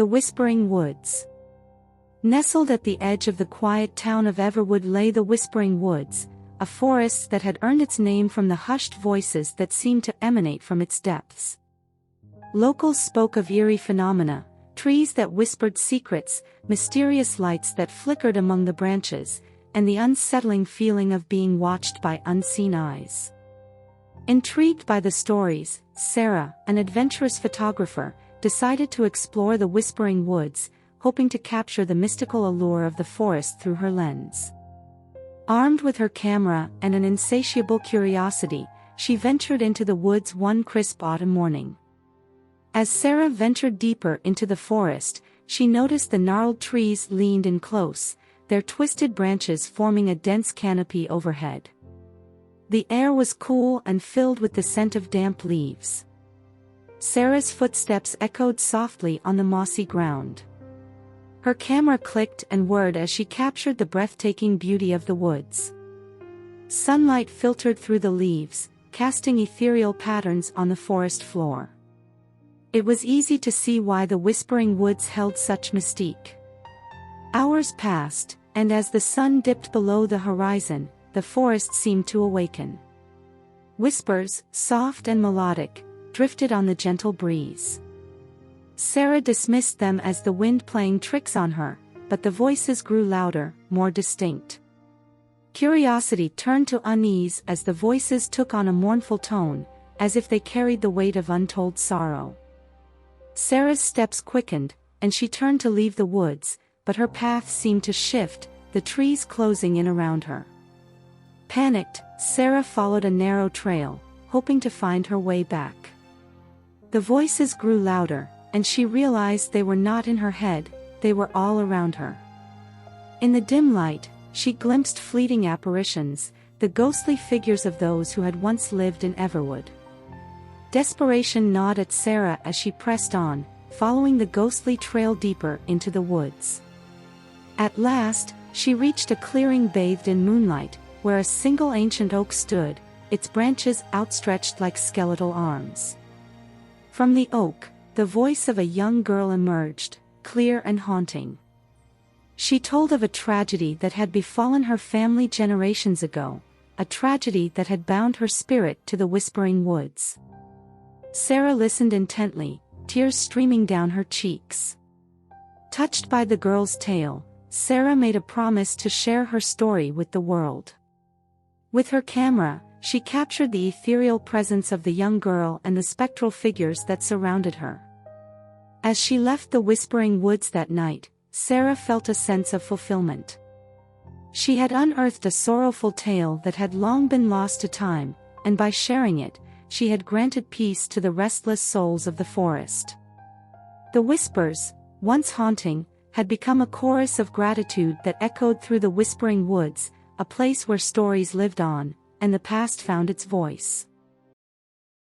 The Whispering Woods. Nestled at the edge of the quiet town of Everwood lay the Whispering Woods, a forest that had earned its name from the hushed voices that seemed to emanate from its depths. Locals spoke of eerie phenomena, trees that whispered secrets, mysterious lights that flickered among the branches, and the unsettling feeling of being watched by unseen eyes. Intrigued by the stories, Sarah, an adventurous photographer, decided to explore the Whispering Woods, hoping to capture the mystical allure of the forest through her lens. Armed with her camera and an insatiable curiosity, she ventured into the woods one crisp autumn morning. As Sarah ventured deeper into the forest, she noticed the gnarled trees leaned in close, their twisted branches forming a dense canopy overhead. The air was cool and filled with the scent of damp leaves. Sarah's footsteps echoed softly on the mossy ground. Her camera clicked and whirred as she captured the breathtaking beauty of the woods. Sunlight filtered through the leaves, casting ethereal patterns on the forest floor. It was easy to see why the Whispering Woods held such mystique. Hours passed, and as the sun dipped below the horizon, the forest seemed to awaken. Whispers, soft and melodic, drifted on the gentle breeze. Sarah dismissed them as the wind playing tricks on her, but the voices grew louder, more distinct. Curiosity turned to unease as the voices took on a mournful tone, as if they carried the weight of untold sorrow. Sarah's steps quickened, and she turned to leave the woods, but her path seemed to shift, the trees closing in around her. Panicked, Sarah followed a narrow trail, hoping to find her way back. The voices grew louder, and she realized they were not in her head, they were all around her. In the dim light, she glimpsed fleeting apparitions, the ghostly figures of those who had once lived in Everwood. Desperation gnawed at Sarah as she pressed on, following the ghostly trail deeper into the woods. At last, she reached a clearing bathed in moonlight, where a single ancient oak stood, its branches outstretched like skeletal arms. From the oak, the voice of a young girl emerged, clear and haunting. She told of a tragedy that had befallen her family generations ago, a tragedy that had bound her spirit to the Whispering Woods. Sarah listened intently, tears streaming down her cheeks. Touched by the girl's tale, Sarah made a promise to share her story with the world. With her camera, she captured the ethereal presence of the young girl and the spectral figures that surrounded her. As she left the Whispering Woods that night, Sarah felt a sense of fulfillment. She had unearthed a sorrowful tale that had long been lost to time, and by sharing it, she had granted peace to the restless souls of the forest. The whispers, once haunting, had become a chorus of gratitude that echoed through the Whispering Woods, a place where stories lived on, and the past found its voice.